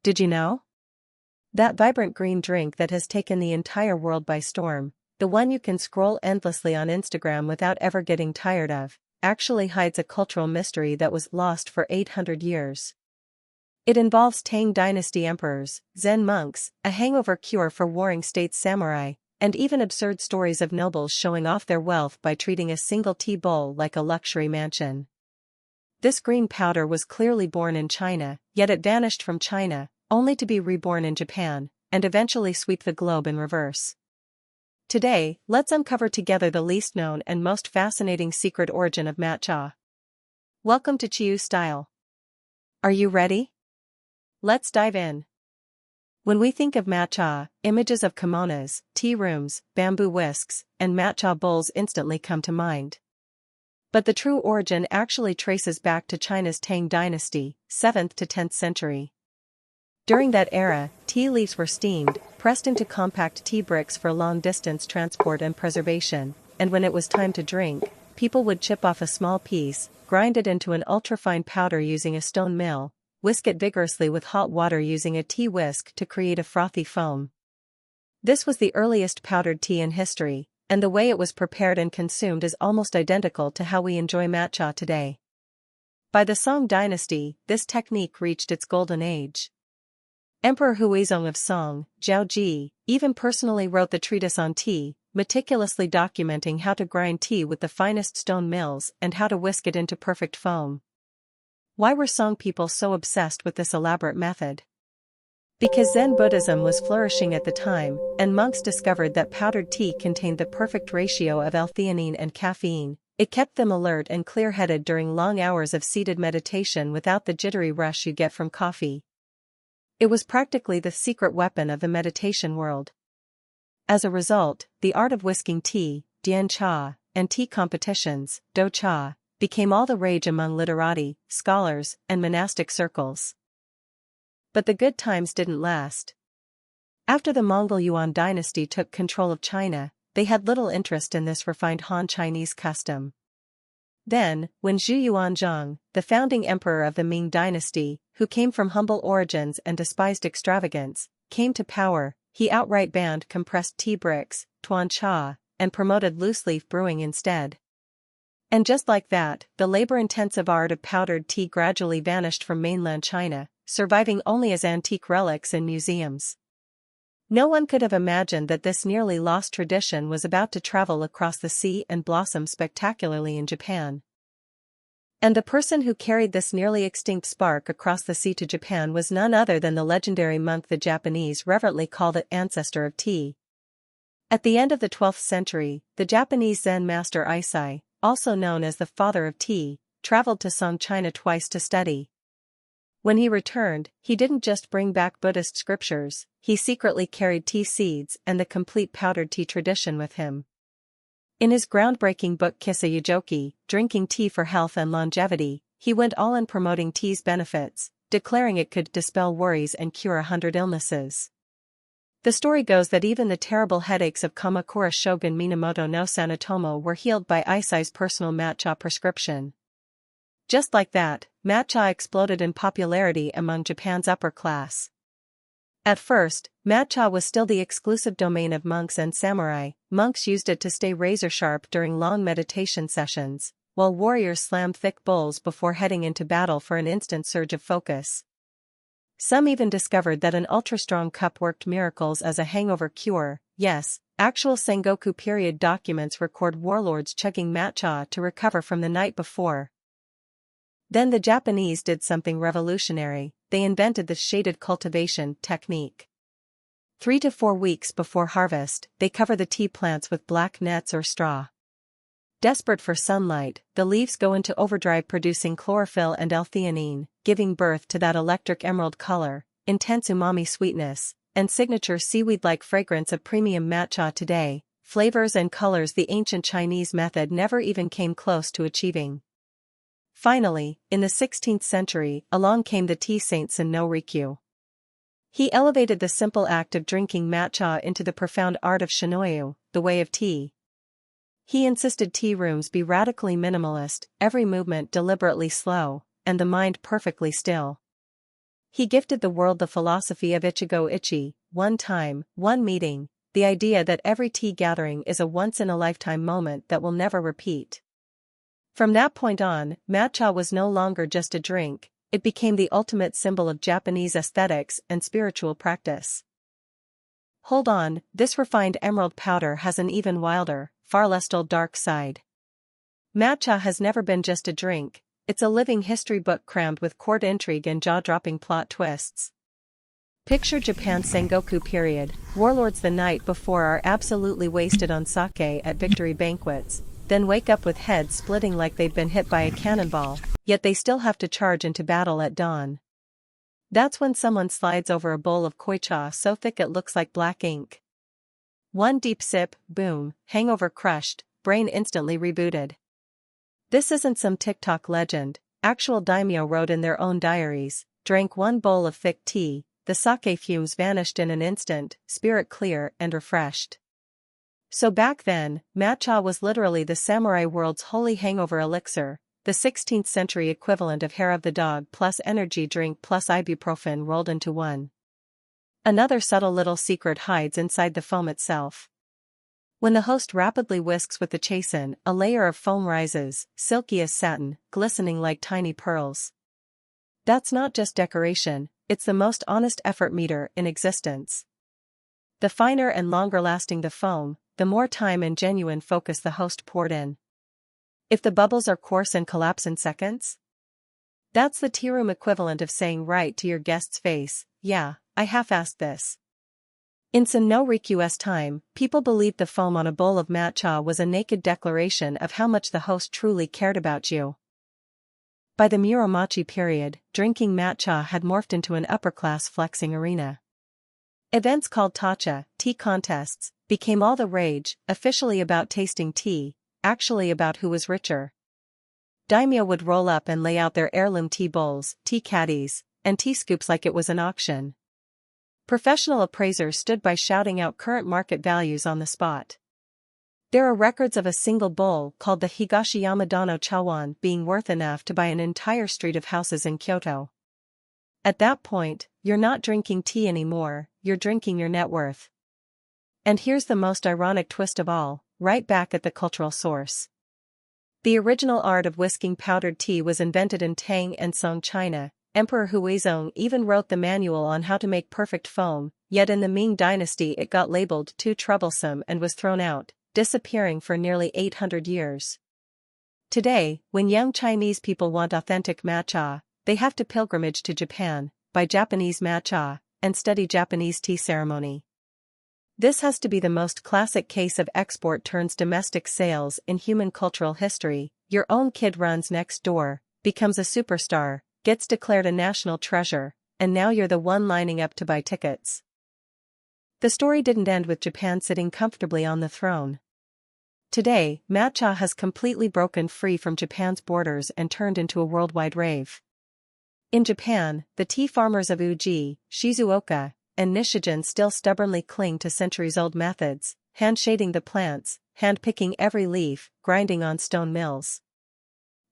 Did you know? That vibrant green drink that has taken the entire world by storm, the one you can scroll endlessly on Instagram without ever getting tired of, actually hides a cultural mystery that was lost for 800 years. It involves Tang Dynasty emperors, Zen monks, a hangover cure for warring states samurai, and even absurd stories of nobles showing off their wealth by treating a single tea bowl like a luxury mansion. This green powder was clearly born in China, yet it vanished from China, only to be reborn in Japan, and eventually sweep the globe in reverse. Today, let's uncover together the least known and most fascinating secret origin of matcha. Welcome to CHIU STYLE. Are you ready? Let's dive in. When we think of matcha, images of kimonos, tea rooms, bamboo whisks, and matcha bowls instantly come to mind. But the true origin actually traces back to China's Tang Dynasty, 7th to 10th century. During that era, tea leaves were steamed, pressed into compact tea bricks for long-distance transport and preservation, and when it was time to drink, people would chip off a small piece, grind it into an ultrafine powder using a stone mill, whisk it vigorously with hot water using a tea whisk to create a frothy foam. This was the earliest powdered tea in history, and the way it was prepared and consumed is almost identical to how we enjoy matcha today. By the Song dynasty, this technique reached its golden age. Emperor Huizong of Song, Zhaoji, even personally wrote the treatise on tea, meticulously documenting how to grind tea with the finest stone mills and how to whisk it into perfect foam. Why were Song people so obsessed with this elaborate method? Because Zen Buddhism was flourishing at the time, and monks discovered that powdered tea contained the perfect ratio of L-theanine and caffeine. It kept them alert and clear-headed during long hours of seated meditation without the jittery rush you get from coffee. It was practically the secret weapon of the meditation world. As a result, the art of whisking tea, dian cha, and tea competitions, do cha, became all the rage among literati, scholars, and monastic circles. But the good times didn't last. After the Mongol Yuan dynasty took control of China, they had little interest in this refined Han Chinese custom. Then, when Zhu Yuanzhang, the founding emperor of the Ming dynasty, who came from humble origins and despised extravagance, came to power, he outright banned compressed tea bricks, tuan cha, and promoted loose-leaf brewing instead. And just like that, the labor-intensive art of powdered tea gradually vanished from mainland China, surviving only as antique relics in museums. No one could have imagined that this nearly lost tradition was about to travel across the sea and blossom spectacularly in Japan. And the person who carried this nearly extinct spark across the sea to Japan was none other than the legendary monk the Japanese reverently call the ancestor of tea. At the end of the 12th century, the Japanese Zen master Hyson, also known as the father of tea, traveled to Song China twice to study. When he returned, he didn't just bring back Buddhist scriptures, he secretly carried tea seeds and the complete powdered tea tradition with him. In his groundbreaking book Kissa Yujoki, Drinking Tea for Health and Longevity, he went all in promoting tea's benefits, declaring it could dispel worries and cure 100 illnesses. The story goes that even the terrible headaches of Kamakura shogun Minamoto no Sanetomo were healed by Issai's personal matcha prescription. Just like that, matcha exploded in popularity among Japan's upper class. At first, matcha was still the exclusive domain of monks and samurai. Monks used it to stay razor-sharp during long meditation sessions, while warriors slammed thick bowls before heading into battle for an instant surge of focus. Some even discovered that an ultra-strong cup worked miracles as a hangover cure. Yes, actual Sengoku period documents record warlords chugging matcha to recover from the night before. Then the Japanese did something revolutionary. They invented the shaded cultivation technique. 3 to 4 weeks before harvest, they cover the tea plants with black nets or straw. Desperate for sunlight, the leaves go into overdrive producing chlorophyll and L-theanine, giving birth to that electric emerald color, intense umami sweetness, and signature seaweed-like fragrance of premium matcha today, flavors and colors the ancient Chinese method never even came close to achieving. Finally, in the 16th century, along came the tea saint Sen no Rikyu. He elevated the simple act of drinking matcha into the profound art of Shinryu, the way of tea. He insisted tea rooms be radically minimalist, every movement deliberately slow, and the mind perfectly still. He gifted the world the philosophy of Ichigo Ichi, one time, one meeting, the idea that every tea gathering is a once-in-a-lifetime moment that will never repeat. From that point on, matcha was no longer just a drink, it became the ultimate symbol of Japanese aesthetics and spiritual practice. Hold on, this refined emerald powder has an even wilder, far less dull dark side. Matcha has never been just a drink, it's a living history book crammed with court intrigue and jaw-dropping plot twists. Picture Japan's Sengoku period, warlords the night before are absolutely wasted on sake at victory banquets, then wake up with heads splitting like they've been hit by a cannonball, yet they still have to charge into battle at dawn. That's when someone slides over a bowl of koicha so thick it looks like black ink. One deep sip, boom, hangover crushed, brain instantly rebooted. This isn't some TikTok legend, actual daimyo wrote in their own diaries, drank one bowl of thick tea, the sake fumes vanished in an instant, spirit clear and refreshed. So back then, matcha was literally the samurai world's holy hangover elixir, the 16th century equivalent of hair of the dog plus energy drink plus ibuprofen rolled into one. Another subtle little secret hides inside the foam itself. When the host rapidly whisks with the chasen, a layer of foam rises, silky as satin, glistening like tiny pearls. That's not just decoration, it's the most honest effort meter in existence. The finer and longer lasting the foam, the more time and genuine focus the host poured in. If the bubbles are coarse and collapse in seconds? That's the tea room equivalent of saying right to your guest's face, yeah, I half-assed this. In some no request time, people believed the foam on a bowl of matcha was a naked declaration of how much the host truly cared about you. By the Muromachi period, drinking matcha had morphed into an upper-class flexing arena. Events called tacha, tea contests, became all the rage, officially about tasting tea, actually about who was richer. Daimyo would roll up and lay out their heirloom tea bowls, tea caddies, and tea scoops like it was an auction. Professional appraisers stood by shouting out current market values on the spot. There are records of a single bowl called the Higashiyama Dano Chawan being worth enough to buy an entire street of houses in Kyoto. At that point, you're not drinking tea anymore, you're drinking your net worth. And here's the most ironic twist of all, right back at the cultural source. The original art of whisking powdered tea was invented in Tang and Song China. Emperor Huizong even wrote the manual on how to make perfect foam, yet in the Ming dynasty it got labeled too troublesome and was thrown out, disappearing for nearly 800 years. Today, when young Chinese people want authentic matcha, they have to pilgrimage to Japan, buy Japanese matcha, and study Japanese tea ceremony. This has to be the most classic case of export turns domestic sales in human cultural history. Your own kid runs next door, becomes a superstar, gets declared a national treasure, and now you're the one lining up to buy tickets. The story didn't end with Japan sitting comfortably on the throne. Today, matcha has completely broken free from Japan's borders and turned into a worldwide rave. In Japan, the tea farmers of Uji, Shizuoka, and Nishigen still stubbornly cling to centuries-old methods, hand-shading the plants, hand-picking every leaf, grinding on stone mills.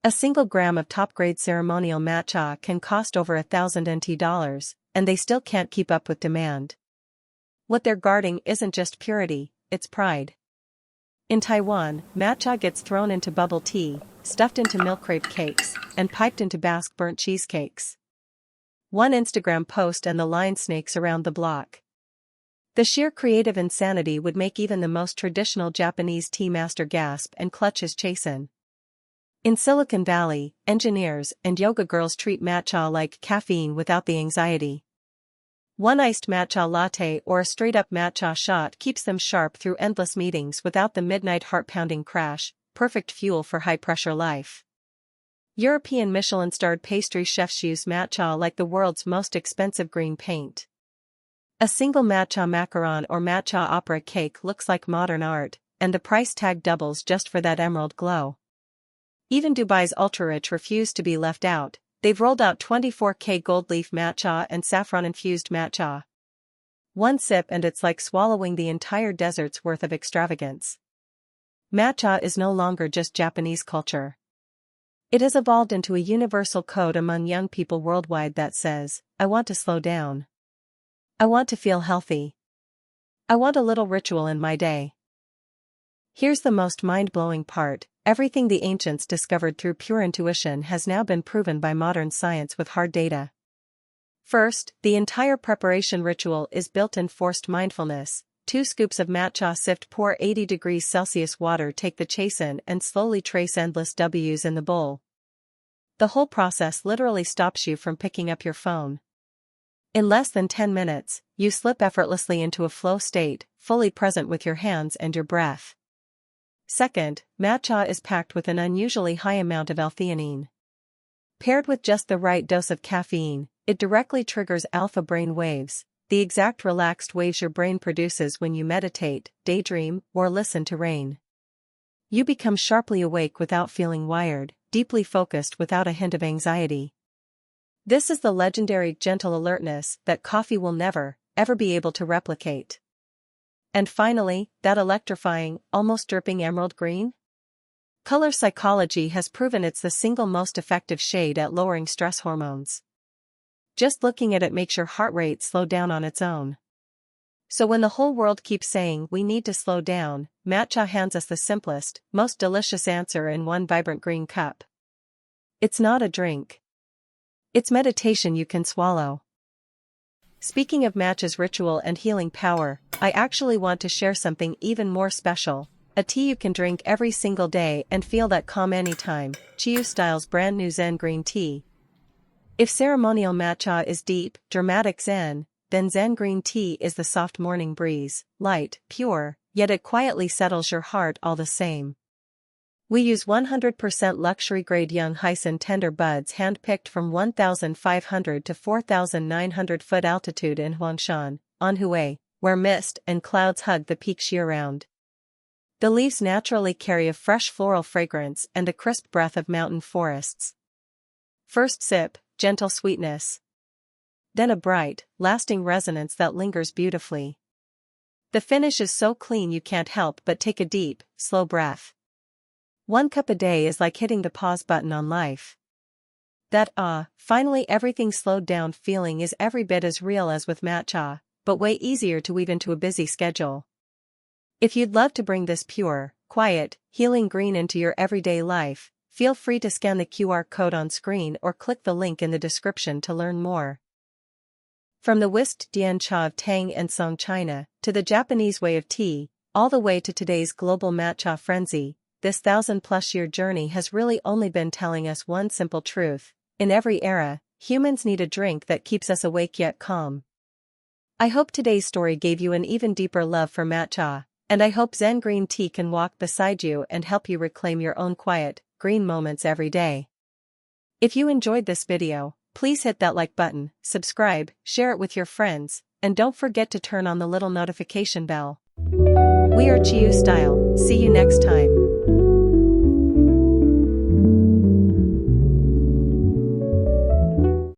A single gram of top-grade ceremonial matcha can cost over 1,000 NT dollars, and they still can't keep up with demand. What they're guarding isn't just purity, it's pride. In Taiwan, matcha gets thrown into bubble tea, stuffed into milk crepe cakes, and piped into Basque burnt cheesecakes. One Instagram post and the line snakes around the block. The sheer creative insanity would make even the most traditional Japanese tea master gasp and clutch his chasen. In Silicon Valley, engineers and yoga girls treat matcha like caffeine without the anxiety. One iced matcha latte or a straight-up matcha shot keeps them sharp through endless meetings without the midnight heart-pounding crash, perfect fuel for high-pressure life. European Michelin-starred pastry chefs use matcha like the world's most expensive green paint. A single matcha macaron or matcha opera cake looks like modern art, and the price tag doubles just for that emerald glow. Even Dubai's ultra-rich refuse to be left out. They've rolled out 24K gold leaf matcha and saffron-infused matcha. One sip and it's like swallowing the entire desert's worth of extravagance. Matcha is no longer just Japanese culture. It has evolved into a universal code among young people worldwide that says, I want to slow down. I want to feel healthy. I want a little ritual in my day. Here's the most mind-blowing part, everything the ancients discovered through pure intuition has now been proven by modern science with hard data. First, the entire preparation ritual is built in forced mindfulness. 2 scoops of matcha sift, pour 80 degrees Celsius water, take the chasen and slowly trace endless W's in the bowl. The whole process literally stops you from picking up your phone. In less than 10 minutes, you slip effortlessly into a flow state, fully present with your hands and your breath. Second, matcha is packed with an unusually high amount of L-theanine. Paired with just the right dose of caffeine, it directly triggers alpha brain waves, the exact relaxed waves your brain produces when you meditate, daydream, or listen to rain. You become sharply awake without feeling wired, deeply focused without a hint of anxiety. This is the legendary gentle alertness that coffee will never, ever be able to replicate. And finally, that electrifying, almost dripping emerald green? Color psychology has proven it's the single most effective shade at lowering stress hormones. Just looking at it makes your heart rate slow down on its own. So when the whole world keeps saying we need to slow down, matcha hands us the simplest, most delicious answer in one vibrant green cup. It's not a drink. It's meditation you can swallow. Speaking of matcha's ritual and healing power, I actually want to share something even more special, a tea you can drink every single day and feel that calm anytime, CHIU STYLE's brand new Zen Green Tea. If ceremonial matcha is deep, dramatic Zen, then Zen Green Tea is the soft morning breeze, light, pure, yet it quietly settles your heart all the same. We use 100% luxury-grade young Hyson tender buds hand-picked from 1,500 to 4,900 foot altitude in Huangshan, Anhui, where mist and clouds hug the peaks year-round. The leaves naturally carry a fresh floral fragrance and a crisp breath of mountain forests. First sip, gentle sweetness. Then a bright, lasting resonance that lingers beautifully. The finish is so clean you can't help but take a deep, slow breath. 1 cup a day is like hitting the pause button on life. That finally everything slowed down feeling is every bit as real as with matcha, but way easier to weave into a busy schedule. If you'd love to bring this pure, quiet, healing green into your everyday life, feel free to scan the QR code on screen or click the link in the description to learn more. From the whisked dian cha of Tang and Song China, to the Japanese way of tea, all the way to today's global matcha frenzy, this 1,000-plus-year journey has really only been telling us one simple truth: in every era, humans need a drink that keeps us awake yet calm. I hope today's story gave you an even deeper love for matcha, and I hope Zen Green Tea can walk beside you and help you reclaim your own quiet, green moments every day. If you enjoyed this video, please hit that like button, subscribe, share it with your friends, and don't forget to turn on the little notification bell. We are CHIU Style. See you next time.